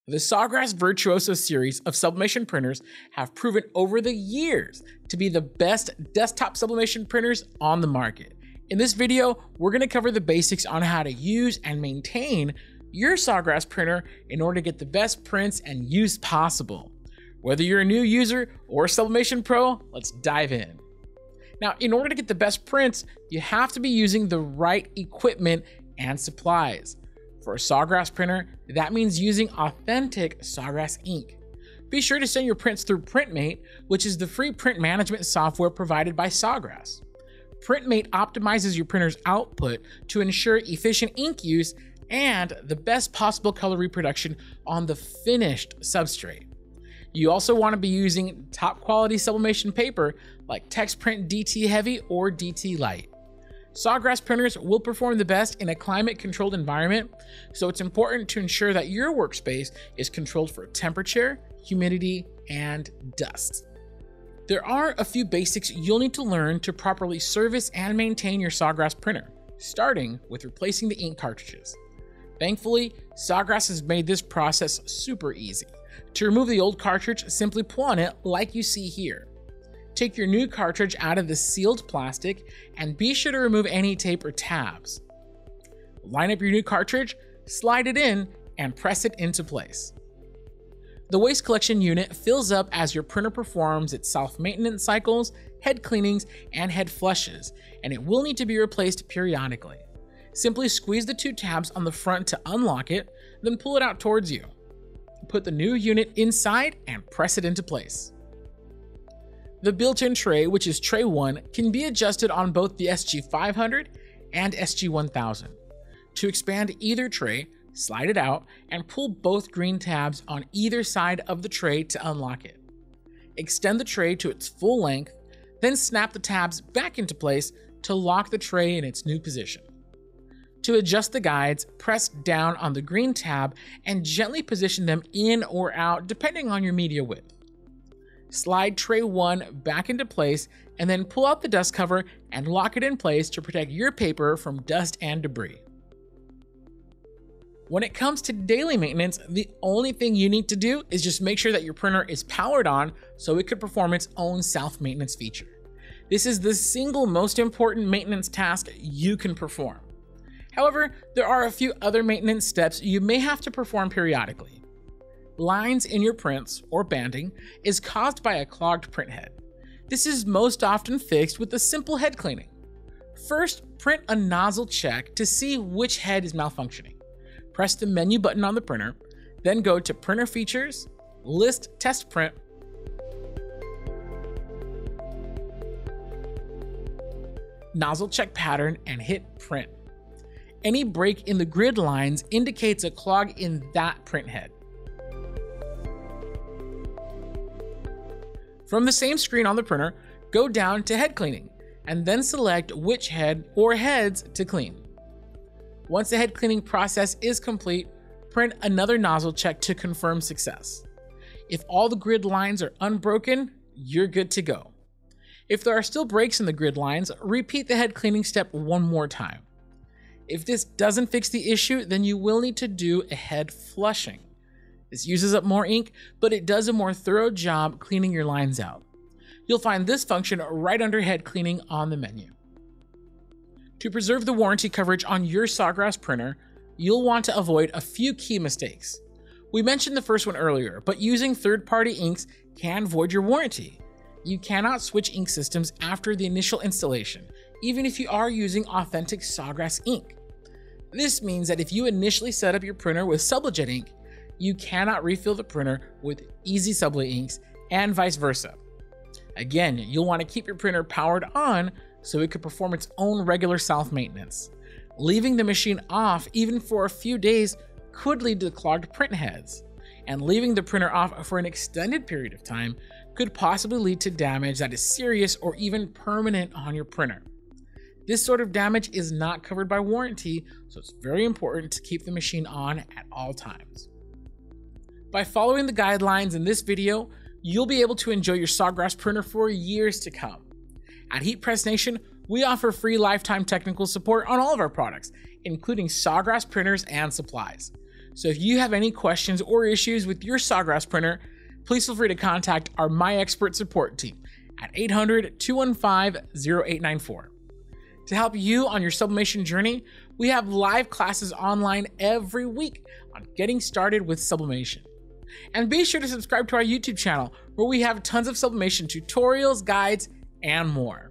The Sawgrass Virtuoso series of sublimation printers have proven over the years to be the best desktop sublimation printers on the market. In this video, we're going to cover the basics on how to use and maintain your Sawgrass printer in order to get the best prints and use possible. Whether you're a new user or a sublimation pro, let's dive in. Now, in order to get the best prints, you have to be using the right equipment and supplies. For a Sawgrass printer, that means using authentic Sawgrass ink. Be sure to send your prints through PrintMate, which is the free print management software provided by Sawgrass. PrintMate optimizes your printer's output to ensure efficient ink use and the best possible color reproduction on the finished substrate. You also want to be using top quality sublimation paper like TexPrint DT Heavy or DT Light. Sawgrass printers will perform the best in a climate-controlled environment, so it's important to ensure that your workspace is controlled for temperature, humidity, and dust. There are a few basics you'll need to learn to properly service and maintain your Sawgrass printer, starting with replacing the ink cartridges. Thankfully, Sawgrass has made this process super easy. To remove the old cartridge, simply pull on it like you see here. Take your new cartridge out of the sealed plastic and be sure to remove any tape or tabs. Line up your new cartridge, slide it in, and press it into place. The waste collection unit fills up as your printer performs its self-maintenance cycles, head cleanings, and head flushes, and it will need to be replaced periodically. Simply squeeze the two tabs on the front to unlock it, then pull it out towards you. Put the new unit inside and press it into place. The built-in tray, which is tray 1, can be adjusted on both the SG500 and SG1000. To expand either tray, slide it out and pull both green tabs on either side of the tray to unlock it. Extend the tray to its full length, then snap the tabs back into place to lock the tray in its new position. To adjust the guides, press down on the green tab and gently position them in or out depending on your media width. Slide tray 1 back into place and then pull out the dust cover and lock it in place to protect your paper from dust and debris. When it comes to daily maintenance, the only thing you need to do is just make sure that your printer is powered on so it could perform its own self-maintenance feature. This is the single most important maintenance task you can perform. However, there are a few other maintenance steps you may have to perform periodically. Lines in your prints, or banding, is caused by a clogged print head. This is most often fixed with a simple head cleaning. First, print a nozzle check to see which head is malfunctioning. Press the menu button on the printer, then go to Printer Features, List Test Print, Nozzle Check Pattern, and hit Print. Any break in the grid lines indicates a clog in that print head. From the same screen on the printer, go down to Head Cleaning, and then select which head or heads to clean. Once the head cleaning process is complete, print another nozzle check to confirm success. If all the grid lines are unbroken, you're good to go. If there are still breaks in the grid lines, repeat the head cleaning step one more time. If this doesn't fix the issue, then you will need to do a head flushing. This uses up more ink, but it does a more thorough job cleaning your lines out. You'll find this function right under head cleaning on the menu. To preserve the warranty coverage on your Sawgrass printer, you'll want to avoid a few key mistakes. We mentioned the first one earlier, but using third-party inks can void your warranty. You cannot switch ink systems after the initial installation, even if you are using authentic Sawgrass ink. This means that if you initially set up your printer with SubliJet ink, you cannot refill the printer with Easy Subli inks and vice versa. Again, you'll want to keep your printer powered on so it could perform its own regular self-maintenance. Leaving the machine off even for a few days could lead to clogged print heads, and leaving the printer off for an extended period of time could possibly lead to damage that is serious or even permanent on your printer. This sort of damage is not covered by warranty, so it's very important to keep the machine on at all times. By following the guidelines in this video, you'll be able to enjoy your Sawgrass printer for years to come. At Heat Press Nation, we offer free lifetime technical support on all of our products, including Sawgrass printers and supplies. So if you have any questions or issues with your Sawgrass printer, please feel free to contact our My Expert support team at 800-215-0894. To help you on your sublimation journey, we have live classes online every week on getting started with sublimation. And be sure to subscribe to our YouTube channel where we have tons of sublimation tutorials, guides, and more.